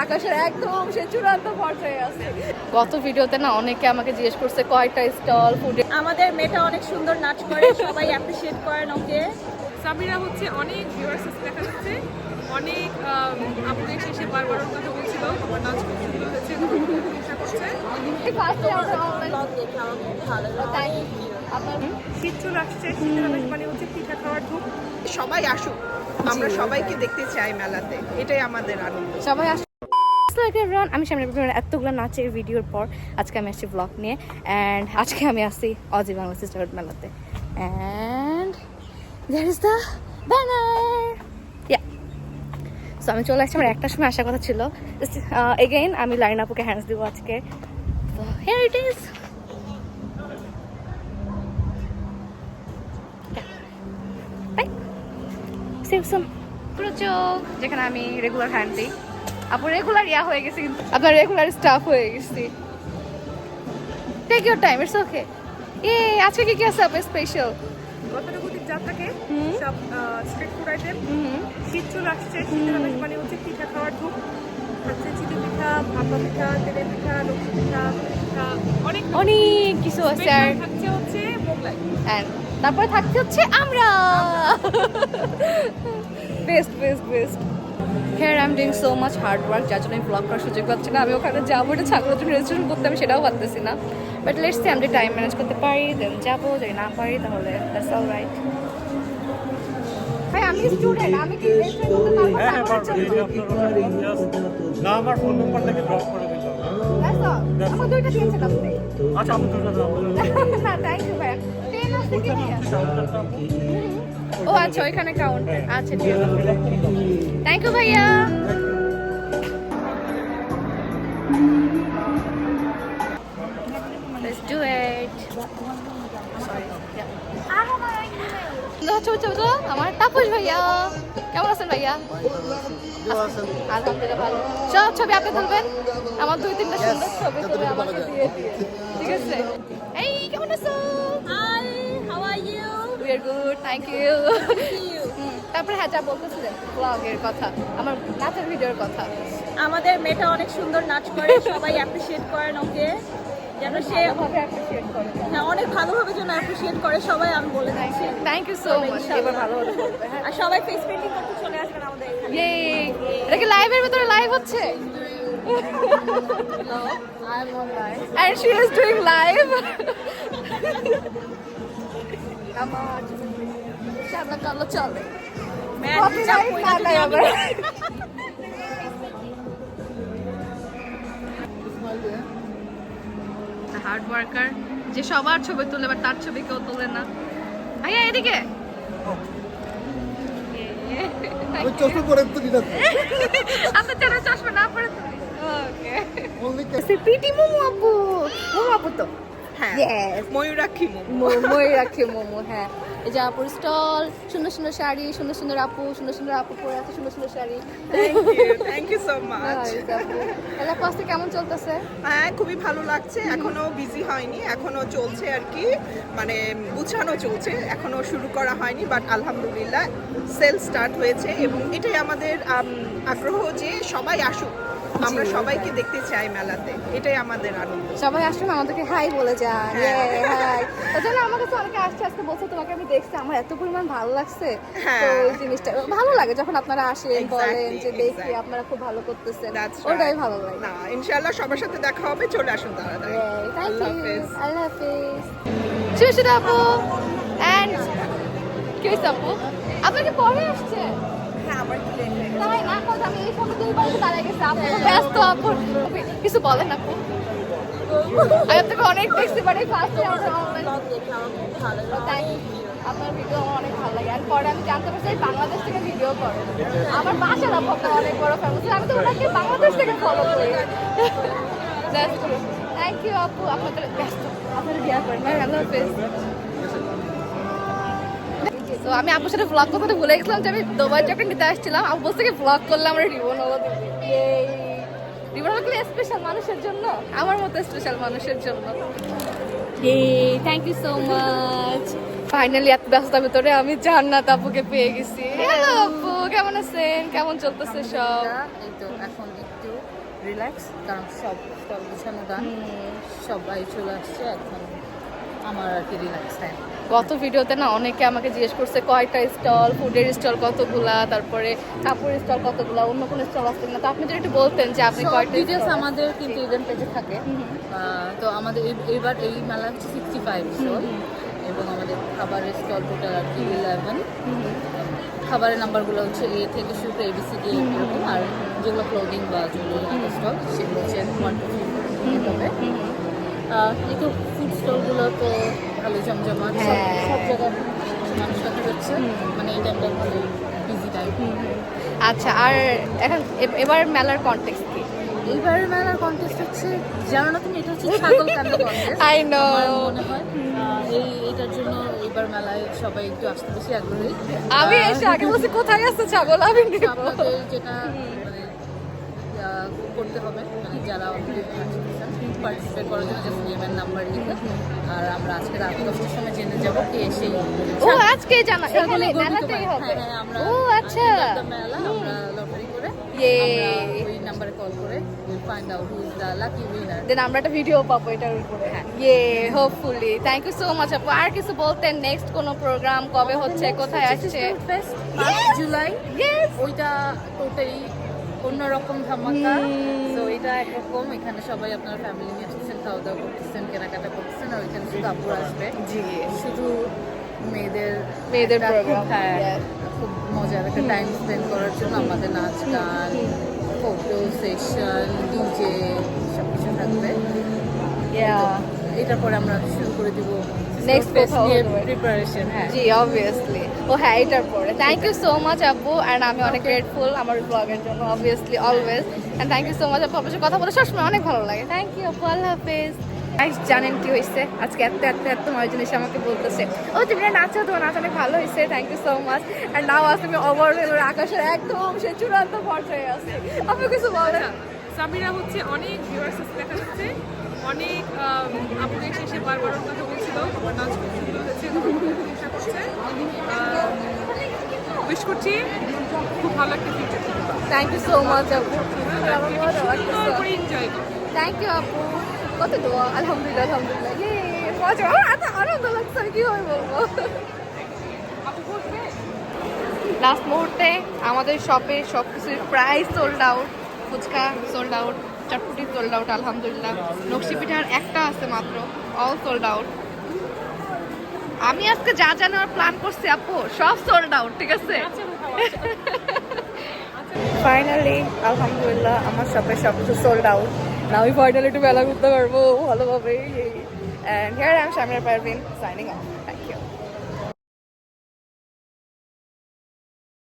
আকাশের একদম সে চূড়ান্ত পর্যায়ে আছে। গত ভিডিওতে না অনেকে আমাকে জিজ্ঞেস করছে কয়টা স্টল ফুডে। আমাদের মেয়েটা অনেক সুন্দর নাচ করে, সবাই অ্যাপ্রিশিয়েট করেন ওকে। সামিরা হচ্ছে অনেক ভিউয়ার্স দেখা যাচ্ছে, অনেক আপুদের শেষে বারবার ওর কথা বলছিল আমার নাচ খুব সুন্দর হয়েছে, ইচ্ছা করছে। শীত চলে আসছে, শীতের আমেজ মানে হচ্ছে পিঠা খাওয়ার ধূপ। সবাই আসুক, আমরা সবাইকে দেখতে চাই মেলাতে, এটাই আমাদের আনন্দ। সবাই আসুন। আমি সামনে এতগুলো নাচের ভিডিওর পর আজকে আমি আসছি ব্লগ নিয়ে, অ্যান্ড আজকে আমি আসছি অজি বাংলা সিস্টারহুড মেলাতে, and there is the banner. So আমি চলে আসছি, আমার একটার সময় আসার কথা ছিল। এগেইন আমি লাইন আপুকে হ্যান্ডস দিব আজকে। তো হিয়ার ইট ইজ। যেখানে আমি রেগুলার হ্যান্ড দিই, আপু রেগুলার ইয়া হয়ে গেছি, কিন্তু আপনার রেগুলার স্টাফ হয়ে গেছি। Take your time, it's okay. আজকে কি কি আছে আপনার স্পেশাল? গতানুগতিক যা থাকে সব স্ট্রিট ফুড আইটেম। শীত চলে আসছে, শীতের আমেজ মানে হচ্ছে পিঠা খাওয়ার ধূপ। থাকছে চিনি পিঠা, ভাপা পিঠা, তেলের পিঠা, লক্ষ্মী পিঠা, অনেক অনেক কিছু আছে। আর থাকছে হচ্ছে মোগলাই, তারপরে থাকছে হচ্ছে আমরা। Best best best. Here I'm doing so much hard work, যার জন্য আমি ব্লগ করার সুযোগ পাচ্ছি না। আমি ওখানে যাবো, এটা ছাগলের জন্য রেজিস্ট্রেশন করতে, আমি সেটাও পারতেছি না। বাট লেটস সি, আমি টাইম ম্যানেজ করতে পারি দেন যাবো, যদি না পারি তাহলে দ্যাটস অল রাইট। ভাই আমি স্টুডেন্ট, আমি কি রেজিস্ট্রেশন করতে পারবো? হ্যাঁ পারবেন, এই যে আপনার না আমার ফোন নাম্বারটাকে ড্রপ করে দিতে হবে। আমার দুইটা দিয়েছেন আপনি। আচ্ছা আমি দুটো দাও। না থ্যাংক ইউ ভাই। 10 আছে কি ভাইয়া? ও আচ্ছা ওইখানে কাউন্টার, আচ্ছা ঠিক আছে, থ্যাংক ইউ ভাইয়া। Let's do it. Sorry. আমার তাপস ভাইয়া, কেমন আছেন ভাইয়া? আলহামদুলিল্লাহ ভালো। সব ছবি আপনি তুলবেন, আমার 2-3টা সুন্দর ছবি তুলে আমাকে দিয়ে দিয়ে, ঠিক আছে? এই কেমন আছো? Hi, how are you? We are good, thank you. তারপরে হ্যাঁ যা বলতেছিলেন ব্লগের কথা, আমার নাচের ভিডিওর কথা। আমাদের মেয়েটা অনেক সুন্দর নাচ করে, সবাই অ্যাপ্রিশিয়েট করেন ওকে, যেন সে ভাবে অ্যাপ্রিশিয়েট করে। হ্যাঁ অনেক ভালোভাবে যেন অ্যাপ্রিশিয়েট করে সবাই, আমি বলে দিচ্ছি। Thank you so much. এবার ভালো হবে বলবে। হ্যাঁ আর সবাই ফেস পেইন্টিং করতে চলে আসবেন আমাদের এখানে। ইয়ে, এটা কি লাইভের ভিতরে লাইভ হচ্ছে? I'm on live. And she is doing live. আমার সাদা কালো চলে। হার্ড ওয়ার্কার যে সবার ছবি তুলে, এবার তার ছবি কেউ তোলে না। আইয়া এদিকে আপনার যারা চশমা না পরে তুমি। ওকে পিটি মোমো আপু, মোমো আপু তো হ্যাঁ, Yes. ময়ূরাক্ষী মোমো। ময়ূরাক্ষী মোমো। হ্যাঁ, এই যে আপুর স্টল, সুন্দর সুন্দর শাড়ি, সুন্দর সুন্দর আপু পরে আছে, সুন্দর সুন্দর sari. Thank you so much. এলা ক্লাসে কেমন চলতেছে? হ্যাঁ খুবই ভালো লাগছে, এখনো বিজি হয়নি, এখনো চলছে আর কি, মানে গুছানো চলছে, এখনো শুরু করা হয়নি, বাট আলহামদুলিল্লাহ সেল স্টার্ট হয়েছে এবং এটাই আমাদের আগ্রহ যে সবাই আসুক, আমরা সবাইকে দেখতে চাই মেলাতে, এটাই আমাদের আনন্দ। সবাই আসুন, আমাদেরকে হাই বলে যান। হাই। তাহলে আমার কাছে অনেকে আসছে, আজকে বলছে তোমাকে আমি দেখছি, আমার এত পরিমাণ ভালো লাগছে। তো এই জিনিসটা ভালো লাগে যখন আপনারা আসেন, বলেন যে দেখি আপনারা খুব ভালো করতেছেন, ওটাই ভালো লাগে। না ইনশাআল্লাহ সবার সাথে দেখা হবে, চলে আসুন তাড়াতাড়ি। থ্যাংক ইউ, আল্লাহ হাফেজ। সুশীল আপু এন্ড কি হইছে আপু, আপনাকে পরে আসছে? হ্যাঁ আমার কি লেট হয়ে গেছে। তাই না, কথা আমি এই সময় দুইবার দাঁড়ায় গেছি, আপু ব্যস্ত। আপু কিছু বলেন আপু? আমি আপনাকে অনেক দেখছি, বাট এই ফার্স্ট টাইম আপনার ভিডিও আমার অনেক ভালো লাগে। আর পরে আমি জানতে পারছি বাংলাদেশ থেকে ভিডিও করে, আমার বাসার আপু আপনার অনেক বড় ফ্যামিলি, আমি তো ওনাকে বাংলাদেশ থেকে ফলো করি। থ্যাংক ইউ আপু, আপনাদের ব্যস্ত, আপনারা বিয়া করেন। আল্লাহ হাফেজ। তো আমি আপুর সাথে ব্লগ করতে ভুলে গেছিলাম যে আমি দুবাই যখন নিতে আসছিলাম, আপু বলছে কি ব্লগ করলে আমরা রিবন হলো দিবে। রিবন হলো স্পেশাল মানুষের জন্য, আমার মতো স্পেশাল মানুষের জন্য। Thank you so much. Finally এত ব্যস্ততার ভিতরে আমি জান্নাত আপুকে পেয়ে গেছি। হ্যালো আপু, কেমন আছেন? কেমন চলতেছে সব? তো এখন একটু রিল্যাক্স, কারণ সব স্টল গুছানো গান, সবাই চলে আসছে, এখন আমার আর কি রিল্যাক্স টাইম। গত ভিডিওতে না অনেকে আমাকে জিজ্ঞেস করছে কয়টা স্টল, ফুডের স্টল কতগুলা, তারপরে কাপড়ের স্টল কতগুলা, অন্য কোনো স্টল আসছে কিনা। তো আপনি যদি একটু বলতেন যে আপনি সব কয়টা ডিটেলস stall- আমাদের কিন্তু ইভেন্ট পেজে থাকে। তো আমাদের এবার এই মেলা হচ্ছে 65 স্টল, এবং আমাদের খাবারের স্টল টোটাল আর কি 11। খাবারের নাম্বারগুলো হচ্ছে এ থেকে শুরু করে ABCD এরকম, আর যেগুলো ক্লোদিং বা যেগুলো স্টল সেগুলো হচ্ছে 1 to 3 হবে। কিন্তু ফুড স্টলগুলো তো ভালো জমজমাট, সব জায়গায় মানুষ দেখা যাচ্ছে, মানে এই টাইমটা ভালো বিজি টাইম। আচ্ছা, আর এখন এবার মেলার কনটেক্সট কি? এইবারের মেলার কন্টেস্ট হচ্ছে, জানো না তুমি, এটা হচ্ছে ছাগল কান্ড কন্টেস্ট। I know. আমার মনে হয় এইটার জন্য এইবার মেলায় সবাই একটু আসতে বেশি আগ্রহী। আমি এসে আগে বলছি কোথায় আছে ছাগল, আমি নিবো। আপনাদের যেটা মানে করতে হবে, মানে যারা পার্টিসিপেট করার জন্য জাস্ট নেমের নাম্বার লিখে, আর আমরা আজকে রাত 10টার সময় জেনে যাবো কে সেই ও আজকে জানা এখানে মেলাতেই হবে। হ্যাঁ, আমরা ও আচ্ছা, মেলা আমরা লটারি করে Yay. আমরা ওই নাম্বারে কল করে will find out who is the lucky winner. Then আমরা একটা ভিডিও পাবো এটার উপরে। Yeah, hopefully. Thank you so much আপু। আর কিছু বলতেন, নেক্সট কোন প্রোগ্রাম কবে হচ্ছে, কোথায় আসছে? ফেস্ট জুলাই, ওইটা টোটালি অন্যরকম ধামাকা। তো এটা একরকম, এখানে সবাই আপনার ফ্যামিলি নিয়ে আসতেছেন, খাওয়া দাওয়া করতেছেন, কেনাকাটা করতেছেন, আর ওইখানে শুধু আপুরা আসবে, জি, শুধু মেয়েদের মেয়েদের একটা program, খুব- হ্যাঁ, yes. খুব মজার একটা টাইম স্পেন্ড করার জন্য আমাদের নাচ গান, ফটো সেশন, ডিজে সবকিছু থাকবে। এটার পরে আমরা শুরু করে দিব Next কোথাও হবে। প্রিপারেশন। হ্যাঁ, জি, অবভিয়াসলি। ও হ্যাঁ, এটার পরে। থ্যাংক ইউ সো মাচ আপু, অ্যান্ড আমি অনেক গ্রেটফুল আমার ব্লগের জন্য, obviously always. And thank you so much আপু, আপনার সাথে কথা বলে সবসময় অনেক ভালো লাগে। থ্যাংক ইউ আপু, আল্লাহ হাফেজ। গাইস, জানেন কি হয়েছে আজকে? এত মজার জিনিস আমাকে বলতেছে, ও তুমি নাচো, তোমার নাচ অনেক ভালো হয়েছে, thank you so much. And now আজ তুমি ওভারঅল আকাশের একদম সে চূড়ান্ত পর্যায়ে আছে। আপনি কিছু বলেন? সামিরা হচ্ছে অনেক ভিউয়ার্স দেখা যাচ্ছে, অনেক আপুদের শেষে বারবার ওর কথা বলছিল, আমার নাচ সুন্দর হয়েছে, চেষ্টা করছে। উইশ করছি খুব ভালো একটা future, thank you so much আপু, সুন্দর করে এনজয় করো। থ্যাংক ইউ আপু। কত দোয়া, আলহামদুলিল্লাহ আলহামদুলিল্লাহ। মজা, আমার এত আনন্দ লাগছে, আমি কীভাবে বলবো। লাস্ট মুহূর্তে আমাদের শপে সব কিছুর price sold out. Fuchka sold out, chotpoti sold out আলহামদুলিল্লাহ। নকশি পিঠার একটা আছে মাত্র, অল সোল্ড আউট। আমি আজকে যা যা নেওয়ার প্ল্যান করছি আপু, সব সোল্ড আউট, ঠিক আছে? ফাইনালি আলহামদুলিল্লাহ আমার শপে সব কিছু সোল্ড আউট। না আমি ফাইনালি একটু মেলা ঘুরতে পারবো ভালোভাবে। And here I am Shamira Parvin, signing off. Thank you.